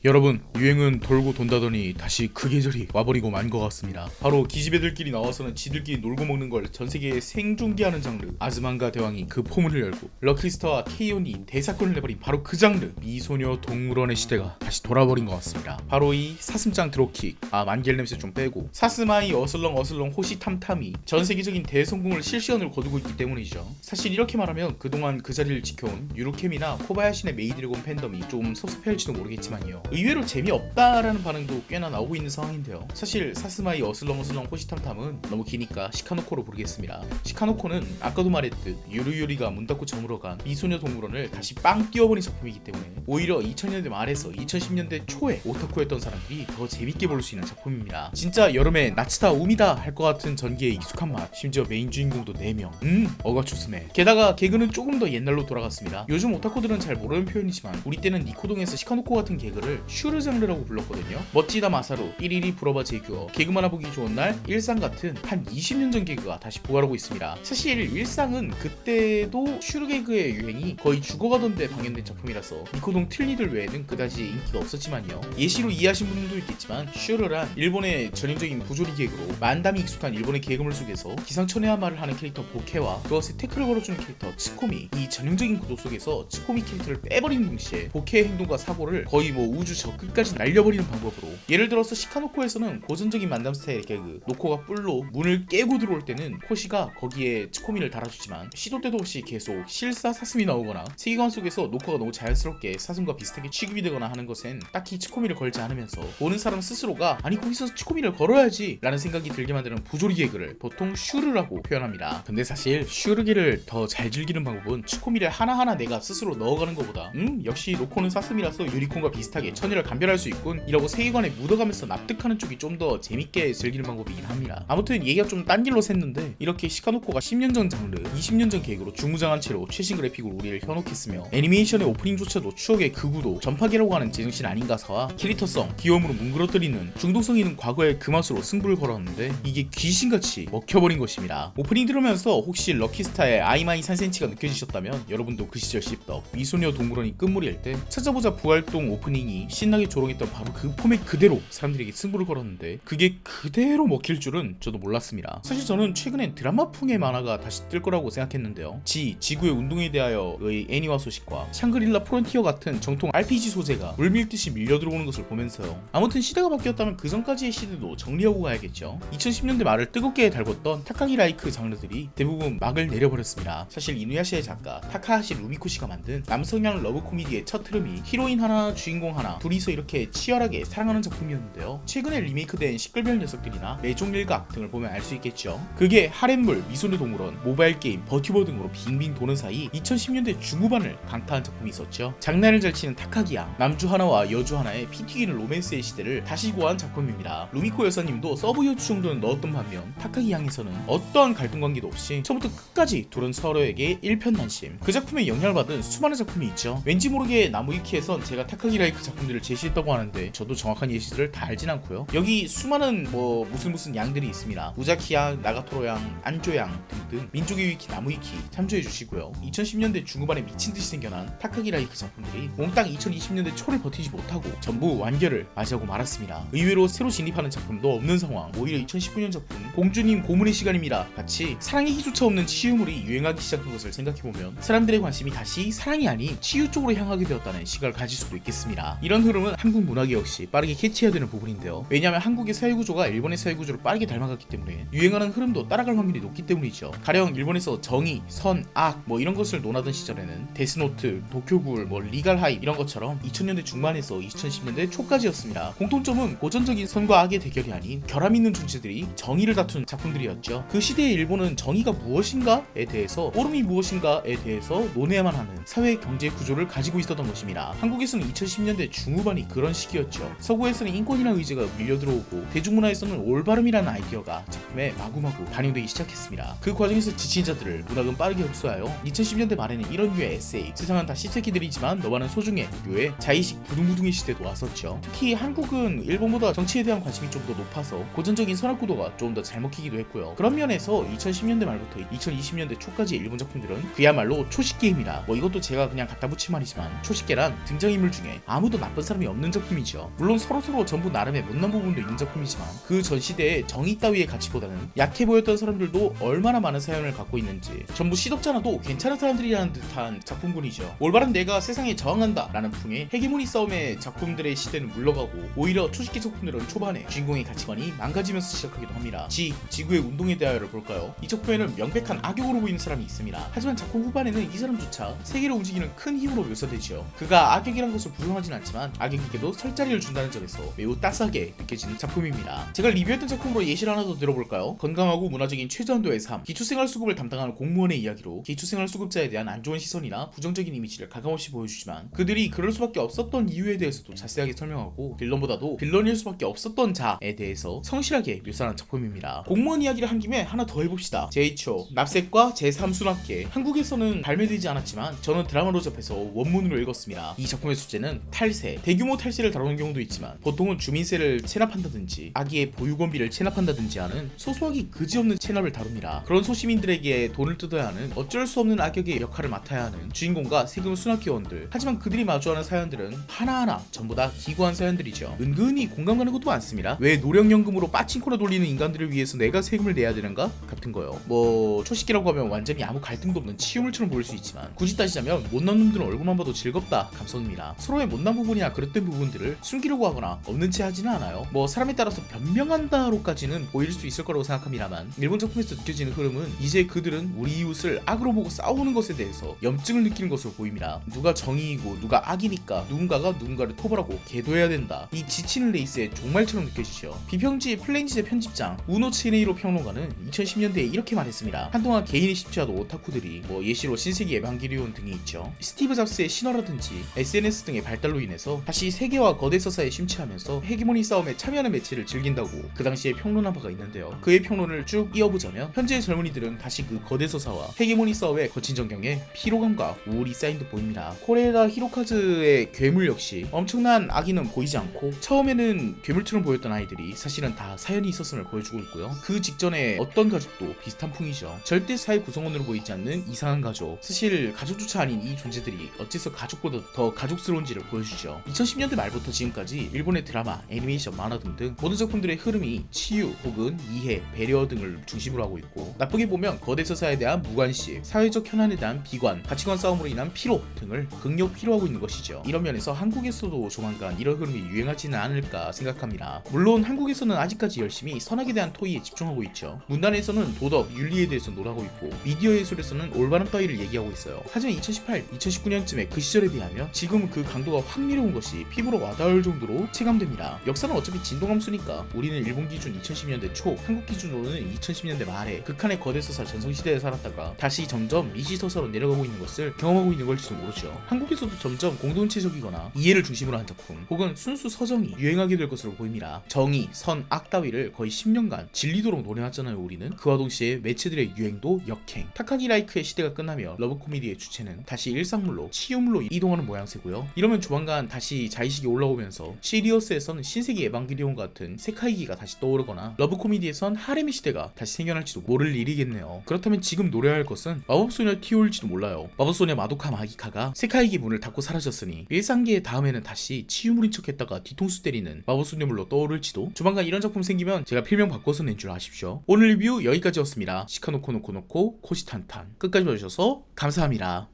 여러분, 유행은 돌고 돈다더니 다시 그 계절이 와버리고 만 것 같습니다. 바로 기집애들끼리 나와서는 지들끼리 놀고 먹는 걸 전세계에 생중계하는 장르, 아즈만가 대왕이 그 포문을 열고 럭키스타와 K-ON이 대사건을 내버린 바로 그 장르, 미소녀 동물원의 시대가 다시 돌아버린 것 같습니다. 바로 이 사슴짱 드롭킥, 만겔 냄새 좀 빼고 사스마이 어슬렁어슬렁 호시탐탐이 전세계적인 대성공을 실시간으로 거두고 있기 때문이죠. 사실 이렇게 말하면 그동안 그 자리를 지켜온 유루캠이나 코바야시네 메이드래곤 팬덤이 좀 섭섭해할지도 모르겠지만 의외로 재미없다라는 반응도 꽤나 나오고 있는 상황인데요. 사실 사스마이 어슬렁어슬렁 호시탐탐은 너무 기니까 시카노코로 부르겠습니다. 시카노코는 아까도 말했듯 유루유리가 문 닫고 저물어간 미소녀 동물원을 다시 빵 띄워버린 작품이기 때문에 오히려 2000년대 말에서 2010년대 초에 오타쿠였던 사람들이 더 재밌게 볼 수 있는 작품입니다. 진짜 여름에 나츠다 우미다 할 것 같은 전기의 익숙한 맛, 심지어 메인 주인공도 4명. 어가초스메. 게다가 개그는 조금 더 옛날로 돌아갔습니다. 요즘 오타쿠들은 잘 모르는 표현이지만 우리 때는 니코동에서 시카노코 같은 개그를 슈르 장르라고 불렀거든요. 멋지다 마사루, 삐리리 불어봐 제규어, 개그만 해보기 좋은 날, 일상 같은 한 20년 전 개그가 다시 부활하고 있습니다. 사실 일상은 그때도 슈르 개그의 유행이 거의 죽어가던데 방영된 작품이라서 니코동 틀니들 외에는 그다지 인기가 없었지만요. 예시로 이해하신 분들도 있겠지만 슈르란 일본의 전형적인 부조리 개그로 만담이 익숙한 일본의 개그물 속에서 기상천외한 말을 하는 캐릭터 보케와 그것에 태클을 걸어주는 캐릭터 츠코미, 이 전형적인 구도 속에서 츠코미 캐릭터를 빼버리는 동시에 보케의 행동과 사고를 거의 우주 저 끝까지 날려버리는 방법으로, 예를 들어서 시카노코에서는 고전적인 만담 스타일의 개그, 노코가 뿔로 문을 깨고 들어올 때는 코시가 거기에 츠코미를 달아주지만 시도 때도 없이 계속 실사 사슴이 나오거나 세계관 속에서 노코가 너무 자연스럽게 사슴과 비슷하게 취급이 되거나 하는 것엔 딱히 츠코미를 걸지 않으면서 보는 사람 스스로가 아니 거기서 츠코미를 걸어야지 라는 생각이 들게 만드는 부조리 개그를 보통 슈르라고 표현합니다. 근데 사실 슈르기를 더 잘 즐기는 방법은 츠코미를 하나하나 내가 스스로 넣어가는 것보다 역시 노코는 사슴이라서 유리콘과 비슷하게 천일을 감별할 수 있군 이라고 세계관에 묻어가면서 납득하는 쪽이 좀 더 재밌게 즐기는 방법이긴 합니다. 아무튼 얘기가 좀 딴 길로 샜는데, 이렇게 시카노코가 10년 전 장르, 20년 전 개그로 중무장한 채로 최신 그래픽으로 우리를 현혹했으며 애니메이션의 오프닝조차도 추억의 극우도 전파기라고 하는 제정신 아닌 가사와 캐릭터성, 귀여움으로 뭉그러뜨리는 중독성 있는 과거의 그 맛으로 승부를 걸었는데 이게 귀신같이 먹혀버린 것입니다. 오프닝 들으면서 혹시 럭키스타의 아이마이 산센치가 느껴지셨다면 여러분도 그 시절 씹덕 미소녀 동물원이 끝물일 때 찾아보자 부활동 오프닝이 신나게 조롱했던 바로 그 포맷 그대로 사람들에게 승부를 걸었는데 그게 그대로 먹힐 줄은 저도 몰랐습니다. 사실 저는 최근엔 드라마풍의 만화가 다시 뜰 거라고 생각했는데요. 지구의 운동에 대하여의 애니화 소식과 샹그릴라 프론티어 같은 정통 RPG 소재가 물밀듯이 밀려들어오는 것을 보면서요. 아무튼 시대가 바뀌었다면 그 전까지의 시대도 정리하고 가야겠죠. 2010년대 말을 뜨겁게 달궜던 타카기 라이크 장르들이 대부분 막을 내려버렸습니다. 사실 이누야시의 작가 타카하시 루미코시가 만든 남성향 러브 코미디의 첫 흐름이 히로인 하나 주인공 하나 둘이서 이렇게 치열하게 사랑하는 작품이었는데요. 최근에 리메이크된 시끌별 녀석들이나 내종일각 등을 보면 알 수 있겠죠. 그게 하렘물, 미소녀 동물원, 모바일 게임, 버튜버 등으로 빙빙 도는 사이 2010년대 중후반을 강타한 작품이 있었죠. 장난을 잘 치는 타카기양, 남주 하나와 여주 하나의 피 튀기는 로맨스의 시대를 다시 고한 작품입니다. 루미코 여사님도 서브 여주 정도는 넣었던 반면 타카기양에서는 어떠한 갈등 관계도 없이 처음부터 끝까지 둘은 서로에게 일편단심. 그 작품에 영향을 받은 수많은 작품이 있죠. 왠지 모르게 나무위키에선 제가 타카기 라이크 작품들을 제시했다고 하는데 저도 정확한 예시들을 다 알진 않고요. 여기 수많은 무슨 양들이 있습니다. 우자키양, 나가토로양, 안조양 등등 민족의 위키, 나무위키 참조해주시고요. 2010년대 중후반에 미친듯이 생겨난 타카기 라이크 작품들이 몽땅 2020년대 초를 버티지 못하고 전부 완결을 맞이하고 말았습니다. 의외로 새로 진입하는 작품도 없는 상황. 오히려 2019년 작품 공주님 고문의 시간입니다 같이 사랑의 기조차 없는 치유물이 유행하기 시작한 것을 생각해보면 사람들의 관심이 다시 사랑이 아닌 치유 쪽으로 향하게 되었다는 시각을 가질 수도 있겠습니다. 이런 흐름은 한국 문학에 역시 빠르게 캐치해야 되는 부분인데요. 왜냐하면 한국의 사회구조가 일본의 사회구조를 빠르게 닮아갔기 때문에 유행하는 흐름도 따라갈 확률이 높기 때문이죠. 가령 일본에서 정의, 선, 악 이런 것을 논하던 시절에는 데스노트, 도쿄굴, 리갈 하이 이런 것처럼 2000년대 중반에서 2010년대 초까지였습니다. 공통점은 고전적인 선과 악의 대결이 아닌 결함 있는 존재들이 정의를 다툰 작품들이었죠. 그 시대의 일본은 정의가 무엇인가에 대해서, 옳음이 무엇인가에 대해서 논해야만 하는 사회 경제 구조를 가지고 있었던 것입니다. 한국에서는 2010년대 중후반이 그런 시기였죠. 서구에서는 인권이라는 의제가 밀려들어오고 대중문화에서는 올바름이라는 아이디어가 작품에 마구마구 반영되기 시작했습니다. 그 과정에서 지친 자들을 문학은 빠르게 흡수하여 2010년대 말에는 이런 류의 에세이, 세상은 다 씹새끼들이지만 너와는 소중해 류의 자의식 부둥부둥의 시대도 왔었죠. 특히 한국은 일본보다 정치에 대한 관심이 좀 더 높아서 고전적인 선악구도가 좀 더 잘 먹히기도 했고요. 그런 면에서 2010년대 말부터 2020년대 초까지의 일본 작품들은 그야말로 초식게임이라, 이것도 제가 그냥 갖다 붙인 말이지만 초식계란 등장인물 중에 아무 아무도 나쁜 사람이 없는 작품이죠. 물론 서로서로 전부 나름의 못난 부분도 있는 작품이지만 그 전 시대의 정의 따위의 가치보다는 약해 보였던 사람들도 얼마나 많은 사연을 갖고 있는지 전부 시덥지 않아도 괜찮은 사람들이라는 듯한 작품군이죠. 올바른 내가 세상에 저항한다 라는 풍의 헤게모니 싸움의 작품들의 시대는 물러가고 오히려 초식기 작품들은 초반에 주인공의 가치관이 망가지면서 시작하기도 합니다. 지구의 운동에 대하여를 볼까요? 이 작품에는 명백한 악역으로 보이는 사람이 있습니다. 하지만 작품 후반에는 이 사람조차 세계를 움직이는 큰 힘으로 묘사되죠. 그가 악역이란 것을 부정하진 않지만 악역에게도 설 자리를 준다는 점에서 매우 따스하게 느껴지는 작품입니다. 제가 리뷰했던 작품으로 예시를 하나 더 들어볼까요? 건강하고 문화적인 최저한도의 삶, 기초생활수급을 담당하는 공무원의 이야기로 기초생활수급자에 대한 안 좋은 시선이나 부정적인 이미지를 가감없이 보여주지만 그들이 그럴 수밖에 없었던 이유에 대해서도 자세하게 설명하고 빌런보다도 빌런일 수밖에 없었던 자에 대해서 성실하게 묘사한 작품입니다. 공무원 이야기를 한 김에 하나 더 해봅시다. 제2초 납세과 제3순학계. 한국에서는 발매되지 않았지만 저는 드라마로 접해서 원문으로 읽었습니다. 이 작품의 소재는 탈세, 대규모 탈세를 다루는 경우도 있지만 보통은 주민세를 체납한다든지 아기의 보육원비를 체납한다든지 하는 소소하기 그지없는 체납을 다룹니다. 그런 소시민들에게 돈을 뜯어야 하는 어쩔 수 없는 악역의 역할을 맡아야 하는 주인공과 세금 순학기원들. 하지만 그들이 마주하는 사연들은 하나하나 전부 다 기구한 사연들이죠. 은근히 공감 가는 것도 많습니다. 왜 노령연금으로 빠친코를 돌리는 인간들을 위해서 내가 세금을 내야 되는가? 같은 거요. 뭐 초식기라고 하면 완전히 아무 갈등도 없는 치유물처럼 보일 수 있지만 굳이 따지자면 못난 놈들은 얼굴만 봐도 즐겁다 감성입니다. 서로의 못난 부분이나 그릇된 부분들을 숨기려고 하거나 없는 채 하지는 않아요. 뭐 사람에 따라서 변명한다로까지는 보일 수 있을 거라고 생각합니다만 일본 작품에서 느껴지는 흐름은 이제 그들은 우리 이웃을 악으로 보고 싸우는 것에 대해서 염증을 느끼는 것으로 보입니다. 누가 정의이고 누가 악이니까 누군가가 누군가를 토벌하고 계도해야 된다. 이 지치는 레이스의 종말처럼 느껴지죠. 비평지 플레인지의 편집장 우노 츠네이로 평론가는 2010년대에 이렇게 말했습니다. 한동안 개인이 쉽지 않은 오타쿠들이 뭐 예시로 신세기 에반게리온 등이 있죠. 스티브 잡스의 신화라든지 SNS 등의 발달로 인해서 다시 세계와 거대 서사에 심취하면서 헤게모니 싸움에 참여하는 매체를 즐긴다고 그 당시에 평론한 바가 있는데요. 그의 평론을 쭉 이어보자면 현재의 젊은이들은 다시 그 거대 서사와 헤게모니 싸움의 거친 전경에 피로감과 우울이 쌓인 듯 보입니다. 코레다 히로카즈의 괴물 역시 엄청난 악의는 보이지 않고 처음에는 괴물처럼 보였던 아이들이 사실은 다 사연이 있었음을 보여주고 있고요. 그 직전에 어떤 가족도 비슷한 풍이죠. 절대 사회 구성원으로 보이지 않는 이상한 가족. 사실 가족조차 아닌 이 존재들이 어째서 가족보다 더 가족스러운지를 보여주죠. 2010년대 말부터 지금까지 일본의 드라마, 애니메이션, 만화 등등 모든 작품들의 흐름이 치유 혹은 이해, 배려 등을 중심으로 하고 있고 나쁘게 보면 거대 서사에 대한 무관심, 사회적 현안에 대한 비관, 가치관 싸움으로 인한 피로 등을 극력 피로하고 있는 것이죠. 이런 면에서 한국에서도 조만간 이런 흐름이 유행하지는 않을까 생각합니다. 물론 한국에서는 아직까지 열심히 선악에 대한 토의에 집중하고 있죠. 문단에서는 도덕, 윤리에 대해서 논하고 있고 미디어 예술에서는 올바른 따위를 얘기하고 있어요. 하지만 2018, 2019년쯤에 그 시절에 비하면 지금 그 강도가 확 내려온 것이 피부로 와닿을 정도로 체감됩니다. 역사는 어차피 진동함수니까 우리는 일본 기준 2010년대 초, 한국 기준으로는 2010년대 말에 극한의 거대 서사 전성시대에 살았다가 다시 점점 미시 서사로 내려가고 있는 것을 경험하고 있는 걸지도 모르죠. 한국에서도 점점 공동체적이거나 이해를 중심으로 한 작품 혹은 순수 서정이 유행하게 될 것으로 보입니다. 정의, 선, 악 따위를 거의 10년간 진리도록 노려왔잖아요. 우리는 그와 동시에 매체들의 유행도 역행. 타카기 라이크의 시대가 끝나며 러브 코미디의 주체는 다시 일상물로 치유물로 이동하는 모양새고요. 이러면 조만간 다시 자의식이 올라오면서 시리어스에선 신세기 에반게리온 같은 세카이기가 다시 떠오르거나 러브 코미디에선 하렘의 시대가 다시 생겨날지도 모를 일이겠네요. 그렇다면 지금 노려야 할 것은 마법소녀 티올지도 몰라요. 마법소녀 마도카 마기카가 세카이기 문을 닫고 사라졌으니 일상계의 다음에는 다시 치유물인 척했다가 뒤통수 때리는 마법소녀물로 떠오를지도. 조만간 이런 작품 생기면 제가 필명 바꿔서 낸 줄 아십시오. 오늘 리뷰 여기까지였습니다. 시카노코노코노코 코시탄탄 끝까지 봐주셔서 감사합니다.